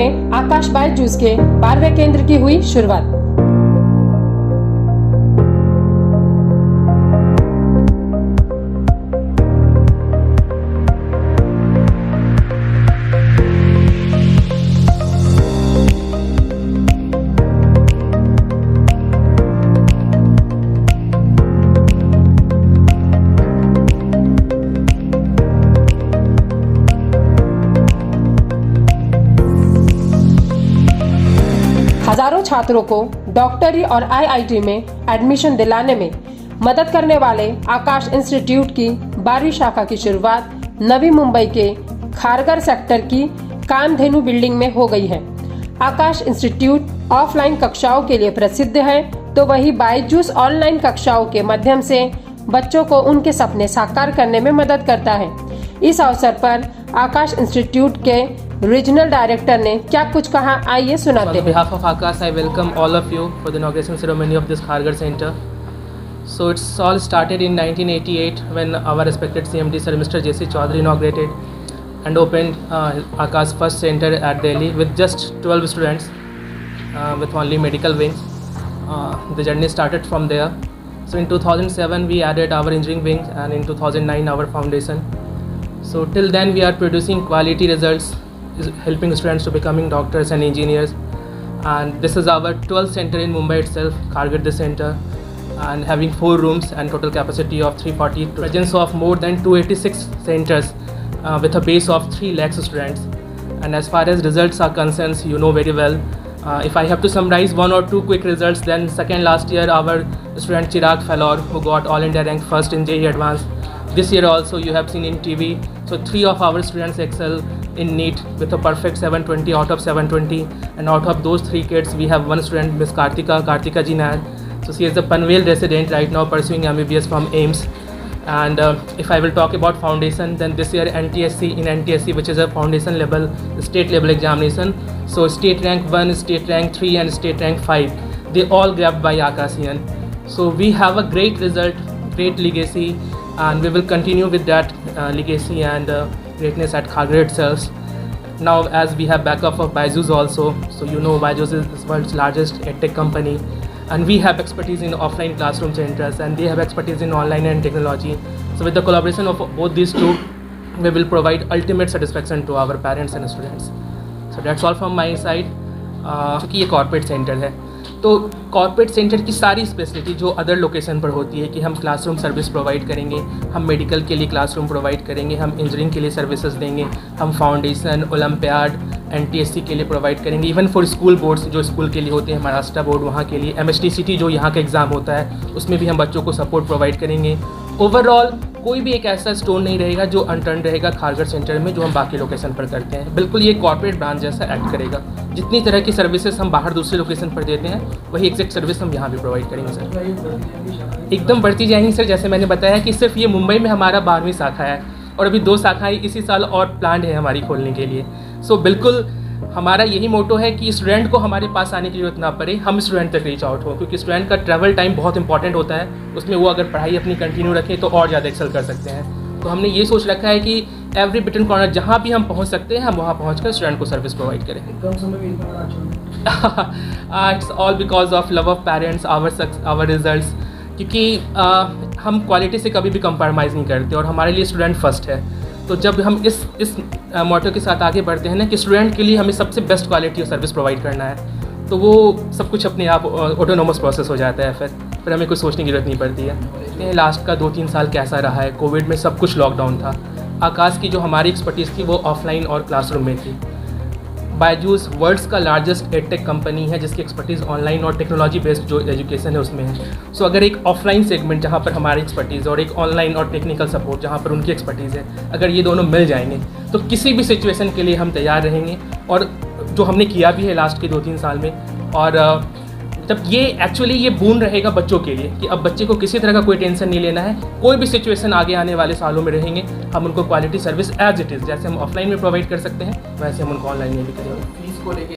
में आकाश बायजूस के 12वें केंद्र की हुई शुरुआत। हजारों छात्रों को डॉक्टरी और आईआईटी में एडमिशन दिलाने में मदद करने वाले आकाश इंस्टीट्यूट की 12वीं शाखा की शुरुआत नवी मुंबई के खारघर सेक्टर की कामधेनु बिल्डिंग में हो गई है। आकाश इंस्टीट्यूट ऑफलाइन कक्षाओं के लिए प्रसिद्ध है, तो वही बायजूस ऑनलाइन कक्षाओं के माध्यम से बच्चों को उनके सपने साकार करने में मदद करता है। इस अवसर पर आकाश इंस्टीट्यूट के रीजनल डायरेक्टर ने क्या कुछ कहा, आइए सुनाते हैं। On behalf of Akash, I welcome all of you for the inauguration ceremony of this Kharghar Center. So it's all started in 1988 when our respected CMD Sir Mr. J.C. Chaudhary inaugurated and opened Akash first center at Delhi with just 12 students with only medical wings. The journey started from there. So in 2007 we added our engineering wing, and in 2009 our foundation. So till then we are producing quality results, helping students to becoming doctors and engineers, and this is our 12th center in Mumbai itself, Kharghar center, and having 4 rooms and total capacity of 340, presence of more than 286 centers with a base of 3 lakhs students. And as far as results are concerned, you know very well, if I have to summarize 1 or 2 quick results, then second last year our student Chirag Falor, who got all India rank first in JEE Advanced. This year also you have seen in TV, so 3 of our students excel in NEET with a perfect 720 out of 720, and out of those 3 kids we have 1 student, Miss Kartika Ji Nair. So she is a Panvel resident right now pursuing MBBS from AIIMS. And if I will talk about foundation, then this year NTSC, which is a foundation level, state level examination, so state rank 1, state rank 3 and state rank 5, they all grabbed by Akashian. So we have a great result, great legacy, and we will continue with that legacy and greatness at Kharghar itself. Now as we have backup of Byju's also, so you know Byju's is the world's largest edtech company, and we have expertise in offline classroom centers and they have expertise in online and technology. So with the collaboration of both these two, we will provide ultimate satisfaction to our parents and students. So that's all from my side. क्योंकि ये corporate centre है, तो corporate centre की सारी speciality जो other location पर होती है कि हम क्लासरूम सर्विस प्रोवाइड करेंगे, हम मेडिकल के लिए क्लासरूम प्रोवाइड करेंगे, हम इंजीनियरिंग के लिए सर्विसेज देंगे, हम फाउंडेशन, ओलंपियाड, एनटीएससी के लिए प्रोवाइड करेंगे, इवन फॉर स्कूल बोर्ड्स जो स्कूल के लिए होते हैं, महाराष्ट्र बोर्ड वहाँ के लिए, MSTCT जो यहाँ का एग्ज़ाम होता है उसमें भी हम बच्चों को सपोर्ट प्रोवाइड करेंगे। ओवरऑल कोई भी एक ऐसा स्टोन नहीं रहेगा जो अनटर्न रहेगा खारघर सेंटर में, जो हम बाकी लोकेशन पर करते हैं। बिल्कुल ये कॉर्पोरेट ब्रांच जैसा एक्ट करेगा। जितनी तरह की सर्विसेज हम बाहर दूसरे लोकेशन पर देते हैं, वही एग्जैक्ट सर्विस हम यहाँ भी प्रोवाइड करेंगे सर। एकदम बढ़ती जाएंगी सर। जैसे मैंने बताया कि सिर्फ ये मुंबई में हमारा 12वीं शाखा है और अभी 2 शाखाएँ इसी साल और प्लान है हमारी खोलने के लिए। सो बिल्कुल हमारा यही मोटो है कि स्टूडेंट को हमारे पास आने की जरूरत ना पड़े, हम स्टूडेंट तक रीच आउट हो, क्योंकि स्टूडेंट का ट्रैवल टाइम बहुत इंपॉर्टेंट होता है। उसमें वो अगर पढ़ाई अपनी कंटिन्यू रखें तो और ज़्यादा एक्सेल कर सकते हैं। तो हमने ये सोच रखा है कि एवरी बिट एंड कॉर्नर जहाँ भी हम पहुँच सकते हैं, हम वहाँ पहुँच कर स्टूडेंट को सर्विस प्रोवाइड करें। It's all because of love of parents, our results, क्योंकि हम क्वालिटी से कभी भी कंप्रोमाइज़ नहीं करते और हमारे लिए स्टूडेंट फर्स्ट है। तो जब हम इस मोटो के साथ आगे बढ़ते हैं ना कि स्टूडेंट के लिए हमें सबसे बेस्ट क्वालिटी और सर्विस प्रोवाइड करना है, तो वो सब कुछ अपने आप ऑटोनोमस प्रोसेस हो जाता है। फिर हमें कुछ सोचने की जरूरत नहीं पड़ती है। लास्ट का 2-3 साल कैसा रहा है, कोविड में सब कुछ लॉकडाउन था। आकाश की जो हमारी एक्सपर्टीज़ थी वो ऑफलाइन और क्लासरूम में थी। बायजूस वर्ल्ड्स का लार्जेस्ट एडटेक कंपनी है जिसकी एक्सपर्टीज़ ऑनलाइन और टेक्नोलॉजी बेस्ड जो एजुकेशन है उसमें है। सो अगर एक ऑफलाइन सेगमेंट जहाँ पर हमारी एक्सपर्टीज़ और एक ऑनलाइन और टेक्निकल सपोर्ट जहाँ पर उनकी एक्सपर्टीज़ है, अगर ये दोनों मिल जाएंगे तो किसी भी सिचुएशन के लिए हम तैयार रहेंगे, और जो हमने किया भी है लास्ट के 2-3 साल में। और तब ये एक्चुअली ये बून रहेगा बच्चों के लिए कि अब बच्चे को किसी तरह का कोई टेंशन नहीं लेना है। कोई भी सिचुएशन आगे आने वाले सालों में रहेंगे, हम उनको quality service as it is जैसे हम ऑफलाइन में प्रोवाइड कर सकते हैं वैसे हम उनको ऑनलाइन में भी करेंगे। फीस को लेके